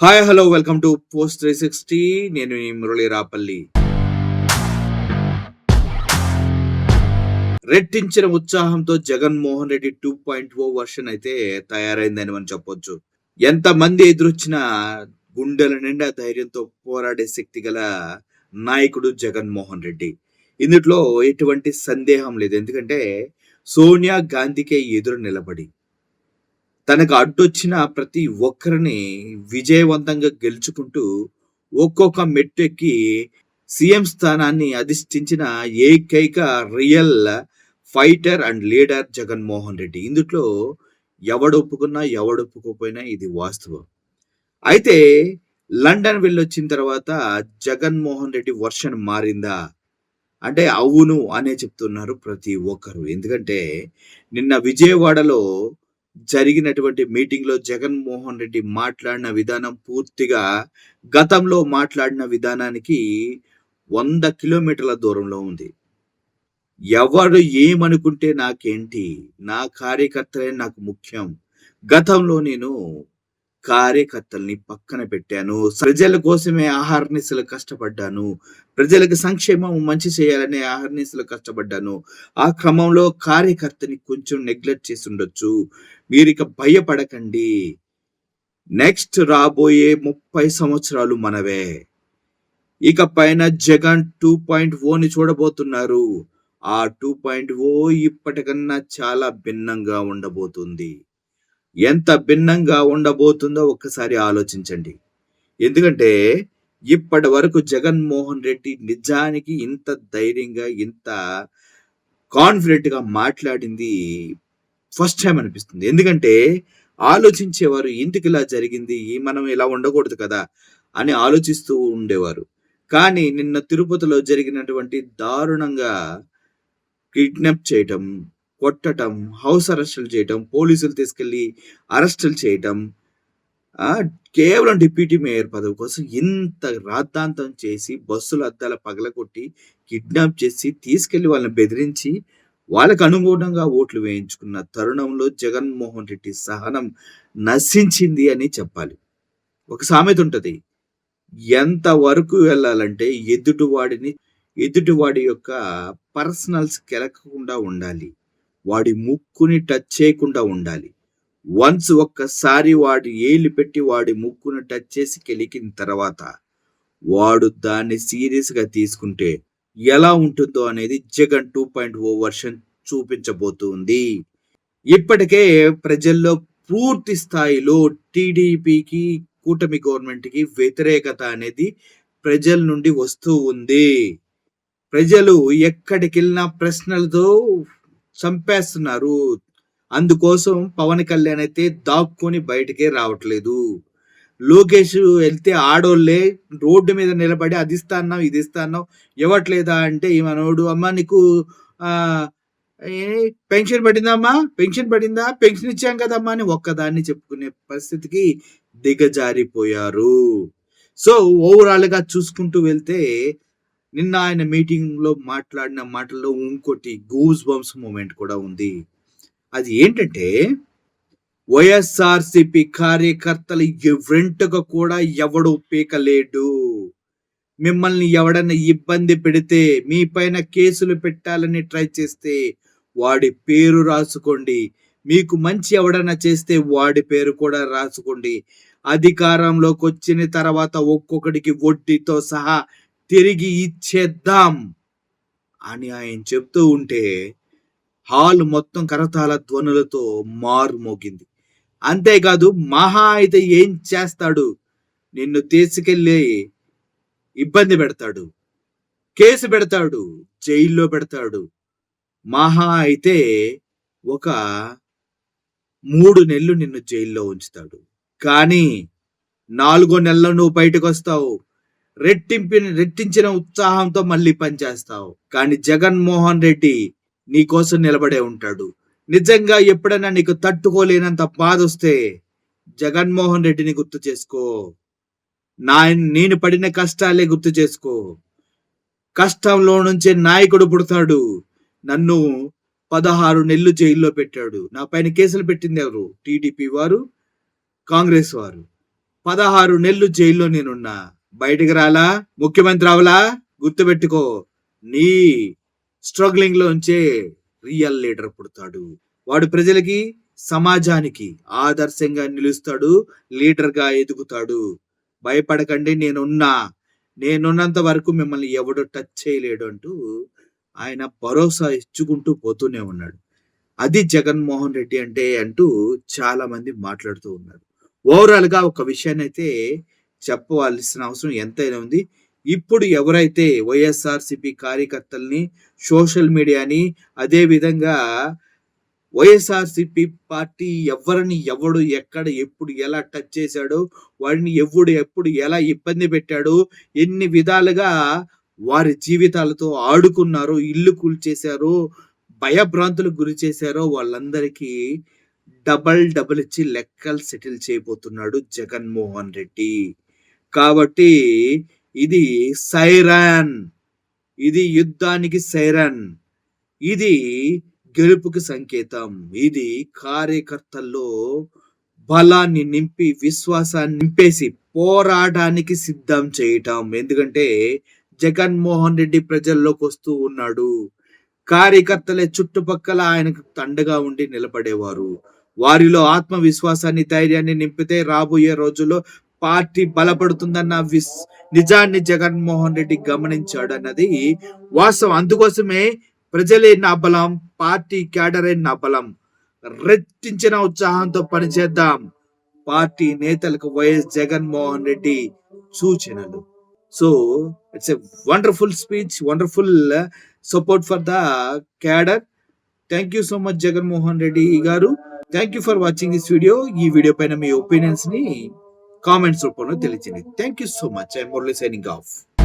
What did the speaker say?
Hi hello welcome to post 360. నేను మీ మురళీ రాపల్లి. రెట్టించిన ఉత్సాహంతో Jaganmohan Reddy 2.0 version అయితే తయారైందని మనం చెప్పొచ్చు. ఎంతమంది ఎదురొచ్చినా గుండెల నిండా ధైర్యంతో పోరాడే శక్తి గల నాయకుడు జగన్మోహన్ రెడ్డి. ఇందుట్లో ఎటువంటి సందేహం లేదు. ఎందుకంటే సోనియా గాంధీకే ఎదురు నిలబడి తనకు అడ్డొచ్చిన ప్రతి ఒక్కరిని విజయవంతంగా గెలుచుకుంటూ ఒక్కొక్క మెట్టు ఎక్కి సీఎం స్థానాన్ని అధిష్ఠించిన ఏకైక real fighter and leader Jaganmohan Reddy. ఇందుట్లో ఎవడొప్పుకున్నా ఎవడొప్పుకోపోయినా ఇది వాస్తవం. అయితే లండన్ వెళ్ళొచ్చిన తర్వాత జగన్మోహన్ రెడ్డి వర్షన్ మారిందా అంటే అవును అనే చెప్తున్నారు ప్రతి ఒక్కరు. ఎందుకంటే నిన్న విజయవాడలో జరిగినటువంటి మీటింగ్‌లో జగన్మోహన్ రెడ్డి మాట్లాడిన విధానం పూర్తిగా గతంలో మాట్లాడిన విధానానికి 100 కిలోమీటర్ల దూరంలో ఉంది. ఎవరు ఏమనుకుంటే నాకేంటి? నా కార్యకర్తలే నాకు ముఖ్యం. గతంలో నేను కార్యకర్తల్ని పక్కన పెట్టాను. ప్రజల కోసమే అహర్నిశలు కష్టపడ్డాను. ప్రజలకు సంక్షేమం మంచి చేయాలనే అహర్నిశలు కష్టపడ్డాను. ఆ క్రమంలో కార్యకర్తని కొంచెం నెగ్లెక్ట్ చేసుండొచ్చు. మీరిక భయపడకండి. నెక్స్ట్ రాబోయే 30 సంవత్సరాలు మనవే. ఇక పైన జగన్ 2.0ని చూడబోతున్నారు. ఆ 2.0 ఇప్పటికన్నా చాలా భిన్నంగా ఉండబోతుంది. ఎంత భిన్నంగా ఉండబోతుందో ఒక్కసారి ఆలోచించండి. ఎందుకంటే ఇప్పటి వరకు జగన్మోహన్ రెడ్డి నిజానికి ఇంత ధైర్యంగా, ఇంత కాన్ఫిడెంట్‌గా మాట్లాడింది ఫస్ట్ టైమ్ అనిపిస్తుంది. ఎందుకంటే ఆలోచించేవారు ఎందుకిలా జరిగింది? మనం ఇలా ఉండకూడదు కదా! అని ఆలోచిస్తూ ఉండేవారు. కానీ నిన్న తిరుపతిలో జరిగినటువంటి దారుణంగా కిడ్నాప్ చేయటం, కొట్టటం, హౌస్ అరెస్టులు చేయటం, పోలీసులు తీసుకెళ్ళి అరెస్టులు చేయటం, కేవలం డిప్యూటీ మేయర్ పదవి కోసం ఇంత రాద్ధాంతం చేసి, బస్సుల అద్దాల పగలగొట్టి, కిడ్నాప్ చేసి, తీసుకెళ్ళి వాళ్ళని బెదిరించి, వాళ్ళకి అనుగుణంగా ఓట్లు వేయించుకున్న తరుణంలో జగన్మోహన్ రెడ్డి సహనం నశించింది అని చెప్పాలి. ఒక సామెత ఉంటది. ఎంత వరకు వెళ్ళాలంటే ఎదుటివాడి యొక్క పర్సనల్స్ కెలకకుండా ఉండాలి. వాడి ముక్కుని టచ్ చేయకుండా ఉండాలి. వన్స్ ఒక్కసారి వాడి ఏలు పెట్టి వాడి ముక్కును టచ్ చేసి కెలికిన తర్వాత వాడు దాన్ని సీరియస్‌గా తీసుకుంటే ఎలా ఉంటుందో అనేది జగన్ 2.0 వర్షన్ చూపించబోతుంది. ఇప్పటికే ప్రజల్లో పూర్తి స్థాయిలో టీడీపీకి, కూటమి గవర్నమెంట్‌కి వ్యతిరేకత అనేది ప్రజల నుండి వస్తూ ఉంది. ప్రజలు ఎక్కడికెళ్ళినా ప్రశ్నలతో చంపేస్తున్నారు. అందుకోసం పవన్ కళ్యాణ్ అయితే దాక్కొని బయటికే రావట్లేదు. లోకేష్ వెళ్తే ఆడోళ్ళే రోడ్డు మీద నిలబడి అది ఇస్తా అన్నావు, ఇది ఇస్తా అన్నావు, ఇవ్వట్లేదా అంటే ఈ మనోడు అమ్మ నీకు ఆహ్, ఏ పెన్షన్ పడిందమ్మా? పెన్షన్ పడిందా? పెన్షన్ ఇచ్చాం కదమ్మా! అని ఒక్కదాన్ని చెప్పుకునే పరిస్థితికి దిగజారిపోయారు. సో ఓవరాల్‌గా చూసుకుంటూ వెళ్తే నిన్న ఆయన మీటింగ్‌లో మాట్లాడిన మాటల్లో ఇంకోటి గూస్ బంప్స్ మూమెంట్ కూడా ఉంది. అది ఏంటంటే వైఎస్ఆర్‌సీపీ కార్యకర్తలు వెంటగా కూడా ఎవడు పీకలేడు. మిమ్మల్ని ఎవడన్నా ఇబ్బంది పెడితే, మీ పైన కేసులు పెట్టాలని ట్రై చేస్తే వాడి పేరు రాసుకోండి. మీకు మంచి ఎవడన్నా చేస్తే వాడి పేరు కూడా రాసుకోండి. అధికారంలోకొచ్చిన తర్వాత ఒక్కొక్కడికి వడ్డీతో సహా తిరిగి ఇచ్చేద్దాం అని ఆయన చెప్తూ ఉంటే హాల్ మొత్తం కరతాళ ధ్వనులతో మారుమోగింది. అంతేకాదు మహా అయితే ఏం చేస్తాడు? నిన్ను తీసుకెళ్ళి ఇబ్బంది పెడతాడు. కేసు పెడతాడు. జైల్లో పెడతాడు. మహా అయితే ఒక 3 నెలలు నిన్ను జైల్లో ఉంచుతాడు. కానీ 4 నెలల్లో నువ్వు బయటకొస్తావు. రెట్టించిన ఉత్సాహంతో మళ్ళీ పనిచేస్తావు. కానీ జగన్మోహన్ రెడ్డి నీకోసం నిలబడే ఉంటాడు. నిజంగా ఎప్పుడైనా నీకు తట్టుకోలేనంత బాధొస్తే జగన్మోహన్ రెడ్డిని గుర్తు చేసుకో. నేను పడిన కష్టాలే గుర్తు చేసుకో. కష్టంలో నుంచే నాయకుడు పుడతాడు. నన్ను 16 నెలలు జైల్లో పెట్టాడు. నా పైన కేసులు పెట్టింది ఎవరు? టీడీపీ వారు, కాంగ్రెస్ వారు. 16 నెలలు జైల్లో నేనున్నా. బయటికి రాలా? ముఖ్యమంత్రి అవలా? గుర్తుపెట్టుకో. నీ స్ట్రగ్లింగ్ లోంచే రియల్ లీడర్ పుడతాడు. వాడు ప్రజలకి, సమాజానికి ఆదర్శంగా నిలుస్తాడు. లీడర్ గా ఎదుగుతాడు. భయపడకండి, నేనున్నంత వరకు మిమ్మల్ని ఎవడు టచ్ చేయలేడు అంటూ ఆయన భరోసా ఇచ్చుకుంటూ పోతూనే ఉన్నాడు. అది జగన్మోహన్ రెడ్డి అంటే అంటూ చాలా మంది మాట్లాడుతూ ఉన్నారు. ఓవరాల్ గా ఒక విషయాన్ని అయితే చెప్పవలసిన అవసరం ఎంతైనా ఉంది. ఇప్పుడు ఎవరైతే వైఎస్ఆర్‌సీపీ కార్యకర్తల్ని, సోషల్ మీడియాని, అదే విధంగా వైఎస్ఆర్‌సీపీ పార్టీ ఎవడు ఎక్కడ ఎప్పుడు ఎలా టచ్ చేశాడో, వాడిని ఎప్పుడు ఎలా ఇబ్బంది పెట్టాడో, ఎన్ని విధాలుగా వారి జీవితాలతో ఆడుకున్నారో, ఇల్లు కూల్చేశారో, భయభ్రాంతులకు గురి చేశారో వాళ్ళందరికీ డబల్ ఇచ్చి లెక్కలు సెటిల్ చేయబోతున్నాడు జగన్మోహన్ రెడ్డి. కాబట్టి ఇది సైరన్. ఇది యుద్ధానికి సైరన్. ఇది గెలుపుకి సంకేతం. ఇది కార్యకర్తల్లో బలాన్ని నింపి, విశ్వాసాన్ని నింపేసి పోరాటానికి సిద్ధం చేయటం. ఎందుకంటే జగన్మోహన్ రెడ్డి ప్రజల్లోకి వస్తూ ఉన్నాడు. కార్యకర్తలే చుట్టుపక్కల ఆయనకు తండగా ఉండి నిలబడేవారు. వారిలో ఆత్మవిశ్వాసాన్ని, ధైర్యాన్ని నింపితే రాబోయే రోజుల్లో పార్టీ బలపడుతుందన్న నిజాన్ని జగన్మోహన్ రెడ్డి గమనించాడు అన్నది వాస్తవం. అందుకోసమే ప్రజలే నా బలం, పార్టీ క్యాడరే నా బలం, రెట్టించిన ఉత్సాహంతో పనిచేద్దాం. పార్టీ నేతలకు వైఎస్ జగన్మోహన్ రెడ్డి సూచనలు. So it's a wonderful speech, wonderful support for the cadre. Thank you so much Jaganmohan Reddy garu. Thank you for watching this video. ఈ వీడియో పైన మీ ఒపీనియన్స్ ని కామెంట్స్ రూపంలో తెలియజేయండి. Thank you so much. I am Murali signing off.